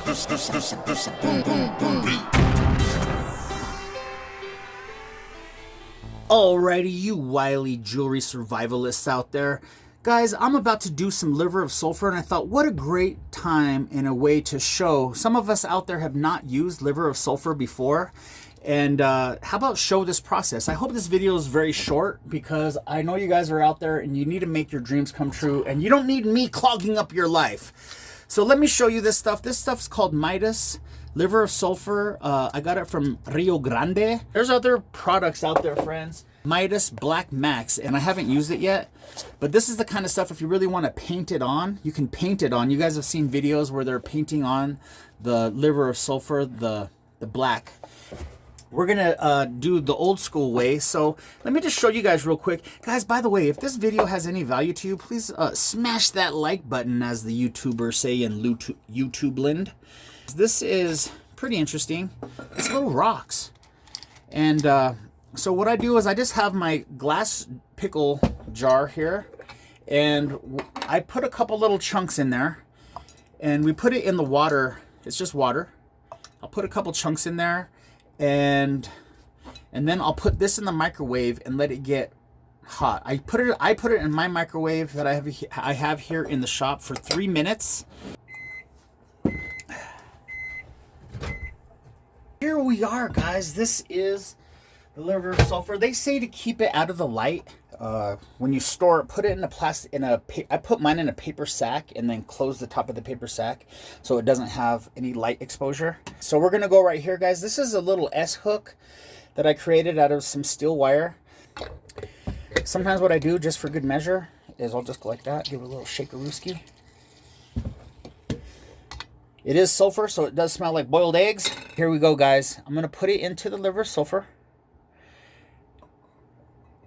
Boom, boom, boom beat. Alrighty, you wily jewelry survivalists out there. Guys, I'm about to do some liver of sulfur, and I thought what a great time and a way to show. Some of us out there have not used liver of sulfur before. And how about show this process? I hope this video is very short because I know you guys are out there and you need to make your dreams come true, and you don't need me clogging up your life. So let me show you this stuff. This stuff's called Midas liver of sulfur. I got it from Rio Grande. There's other products out there, friends. Midas Black Max, and I haven't used it yet, but this is the kind of stuff, if you really want to paint it on, you can paint it on. You guys have seen videos where they're painting on the liver of sulfur, the black. We're gonna do the old school way. So let me just show you guys real quick. Guys, by the way, if this video has any value to you, please smash that like button, as the YouTubers say in YouTube land. This is pretty interesting. It's little rocks. And so what I do is I just have my glass pickle jar here, and I put a couple little chunks in there, and we put it in the water. It's just water. I'll put a couple chunks in there, and then I'll put this in the microwave and let it get hot. I put it in my microwave that I have here in the shop for 3 minutes. Here we are, guys. This is the liver of sulfur. They say to keep it out of the light. When you store it, put it in a plastic. I put mine in a paper sack and then close the top of the paper sack so it doesn't have any light exposure. So we're gonna go right here, guys. This is a little S hook that I created out of some steel wire. Sometimes what I do, just for good measure, is I'll just go like that, give it a little shakarooski. It is sulfur, so it does smell like boiled eggs. Here we go, guys. I'm gonna put it into the liver of sulfur,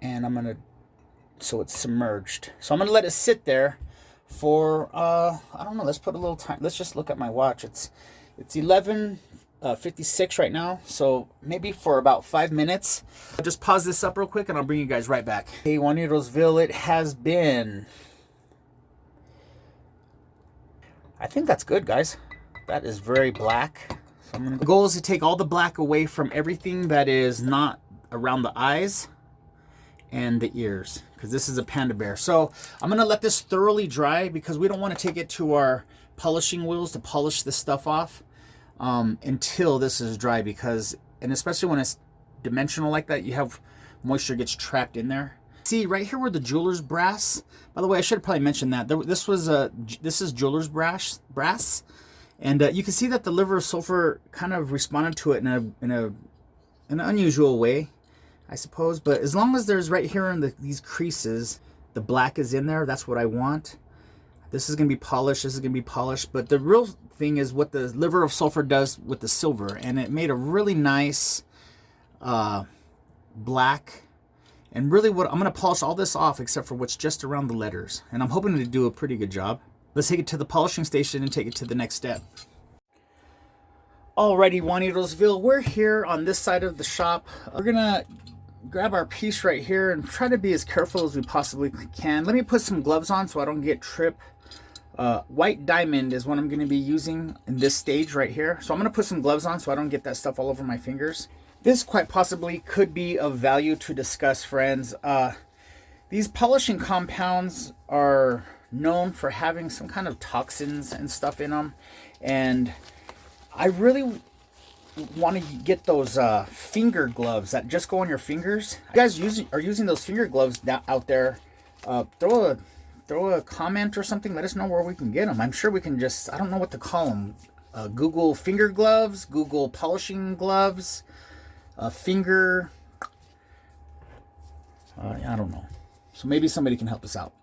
and I'm gonna, so it's submerged. So I'm gonna let it sit there for I don't know, let's put a little time. Let's just look at my watch. It's 11:56 right now, so maybe for about 5 minutes. I'll just pause this up real quick and I'll bring you guys right back. Hey, Juanitosville, it has been, I think that's good, guys. That is very black. So the goal is to take all the black away from everything that is not around the eyes and the ears, because this is a panda bear. So I'm gonna let this thoroughly dry because we don't want to take it to our polishing wheels to polish this stuff off until this is dry, because, and especially when it's dimensional like that, you have moisture gets trapped in there. See right here where the jeweler's brass, by the way, I should have probably mentioned that this is jeweler's brass, and you can see that the liver of sulfur kind of responded to it in an unusual way, I suppose. But as long as there's right here in these creases, the black is in there, that's what I want. This is going to be polished, this is going to be polished, but the real thing is what the liver of sulfur does with the silver, and it made a really nice black. And really what I'm going to polish all this off except for what's just around the letters, and I'm hoping to do a pretty good job. Let's take it to the polishing station and take it to the next step. Alrighty, Juanitosville, we're here on this side of the shop. We're gonna grab our piece right here and try to be as careful as we possibly can. Let me put some gloves on so I don't get tripped. White diamond is what I'm going to be using in this stage right here. So I'm going to put some gloves on so I don't get that stuff all over my fingers. This quite possibly could be of value to discuss, friends. These polishing compounds are known for having some kind of toxins and stuff in them, and I really want to get those finger gloves that just go on your fingers. You guys are using those finger gloves out there, throw a comment or something. Let us know where we can get them. I'm sure we can just, I don't know what to call them. Google finger gloves, Google polishing gloves, finger, I don't know. So maybe somebody can help us out.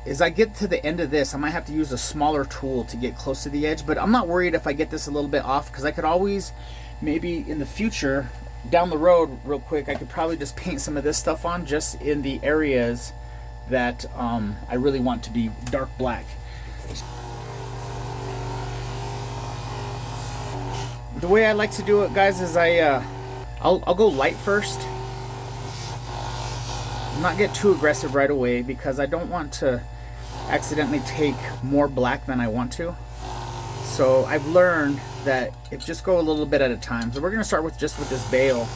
As I get to the end of this, I might have to use a smaller tool to get close to the edge, but I'm not worried if I get this a little bit off, because I could always, maybe in the future, down the road real quick, I could probably just paint some of this stuff on just in the areas that I really want to be dark black. The way I like to do it, guys, is I'll go light first. Not get too aggressive right away, because I don't want to accidentally take more black than I want to. So I've learned that if just go a little bit at a time. So we're going to start with just with this bail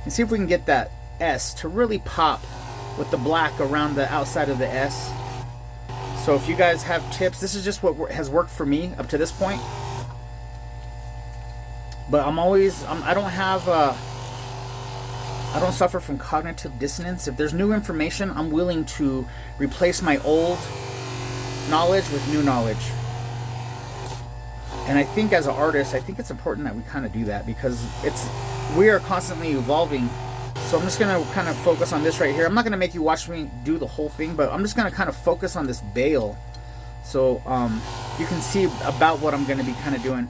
and see if we can get that S to really pop with the black around the outside of the S. So if you guys have tips, this is just what has worked for me up to this point. But I don't suffer from cognitive dissonance. If there's new information, I'm willing to replace my old knowledge with new knowledge. And I think as an artist, I think it's important that we kind of do that, because we are constantly evolving. So I'm just going to kind of focus on this right here. I'm not going to make you watch me do the whole thing, but I'm just going to kind of focus on this bail. So you can see about what I'm going to be kind of doing.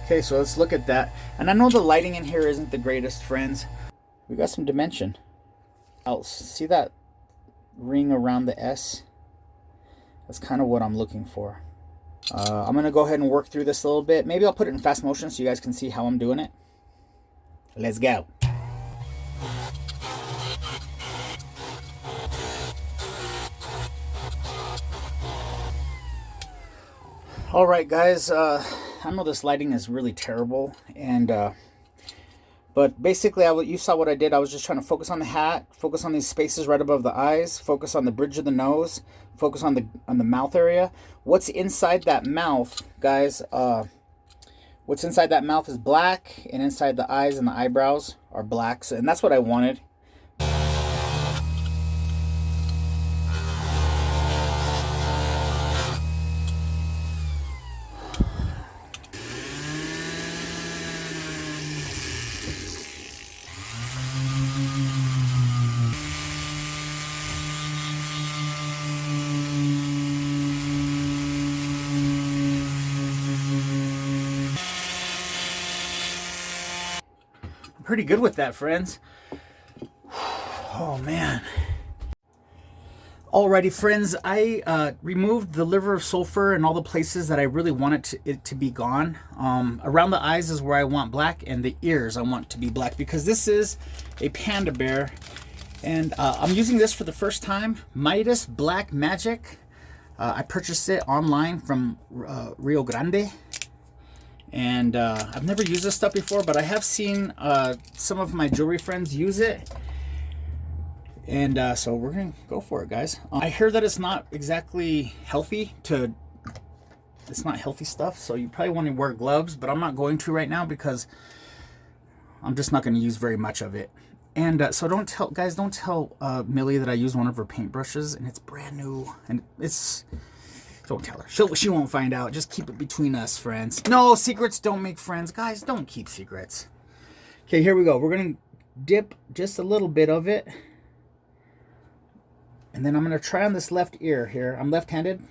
Okay, so let's look at that. And I know the lighting in here isn't the greatest, friends. We got some dimension. I'll see that ring around the S. That's kind of what I'm looking for. I'm going to go ahead and work through this a little bit. Maybe I'll put it in fast motion so you guys can see how I'm doing it. Let's go. All right, guys. I know this lighting is really terrible, but basically, you saw what I did. I was just trying to focus on the hat, focus on these spaces right above the eyes, focus on the bridge of the nose, focus on the mouth area. What's inside that mouth, guys? What's inside that mouth is black, and inside the eyes and the eyebrows are blacks, and that's what I wanted. Pretty good with that, friends. Oh man. Alrighty, friends, I removed the liver of sulfur in all the places that I really wanted it to be gone. Around the eyes is where I want black, and the ears I want to be black, because this is a panda bear, and I'm using this for the first time. Midas Black Magic. I purchased it online from Rio Grande. And I've never used this stuff before, but I have seen some of my jewelry friends use it. And so we're going to go for it, guys. I hear that it's not exactly healthy it's not healthy stuff, so you probably want to wear gloves, but I'm not going to right now because I'm just not going to use very much of it. And so don't tell Millie that I used one of her paintbrushes, and it's brand new, and don't tell her. She won't find out. Just keep it between us, friends. No, secrets don't make friends. Guys, don't keep secrets. Okay, here we go. We're going to dip just a little bit of it. And then I'm going to try on this left ear here. I'm left-handed.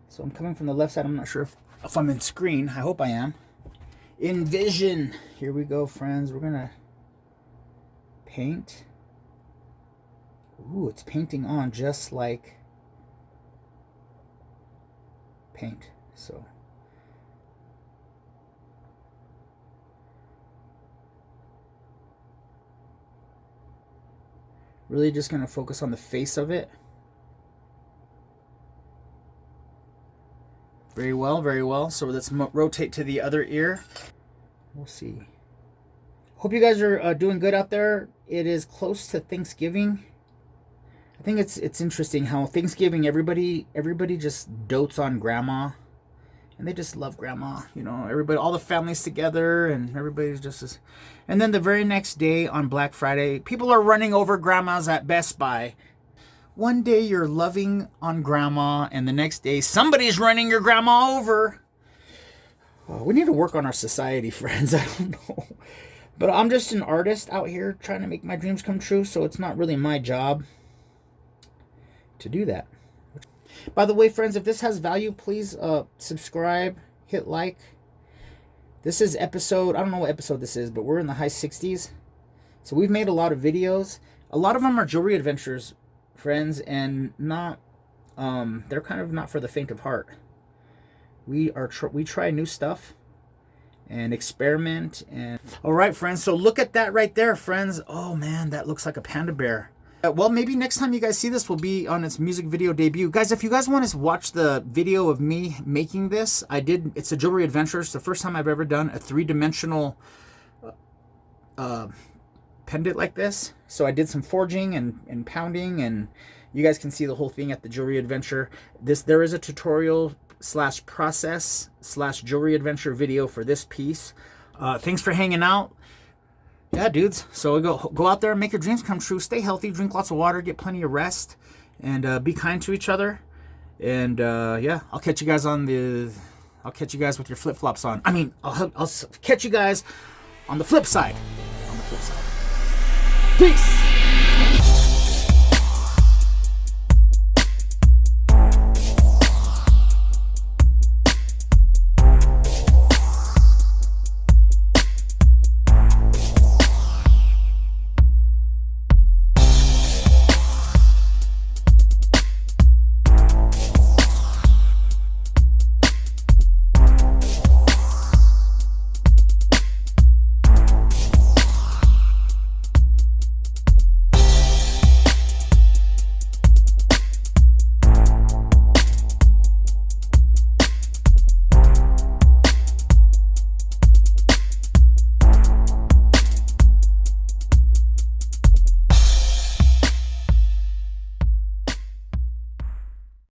So I'm coming from the left side. I'm not sure if I'm in screen. I hope I am. Envision. Here we go, friends. We're going to paint. Ooh, it's painting on just like paint. So really just going to focus on the face of it. Very well, very well. So let's rotate to the other ear. We'll see. Hope you guys are doing good out there. It is close to Thanksgiving. I think it's interesting how Thanksgiving everybody just dotes on grandma, and they just love grandma. You know, everybody, all the families together, and everybody's just. And then the very next day on Black Friday, people are running over grandmas at Best Buy. One day you're loving on grandma, and the next day somebody's running your grandma over. Oh, we need to work on our society, friends. I don't know, but I'm just an artist out here trying to make my dreams come true. So it's not really my job to do that. By the way, friends, if this has value, please subscribe, hit like. This is episode, I don't know what episode this is, but we're in the high 60s. So we've made a lot of videos. A lot of them are jewelry adventures, friends, and not they're kind of not for the faint of heart. We try new stuff and experiment. And all right, friends, so look at that right there, friends. Oh man, that looks like a panda bear. Well, maybe next time you guys see this will be on its music video debut. Guys, if you guys want to watch the video of me making this, it's a jewelry adventure. It's the first time I've ever done a 3-dimensional pendant like this. So I did some forging and pounding, and you guys can see the whole thing at the jewelry adventure. There is a tutorial / process / jewelry adventure video for this piece. Thanks for hanging out. Yeah, dudes. So go out there and make your dreams come true. Stay healthy, drink lots of water, get plenty of rest, and be kind to each other. And yeah, I'll catch you guys with your flip-flops on. I mean, I'll catch you guys on the flip side. Peace.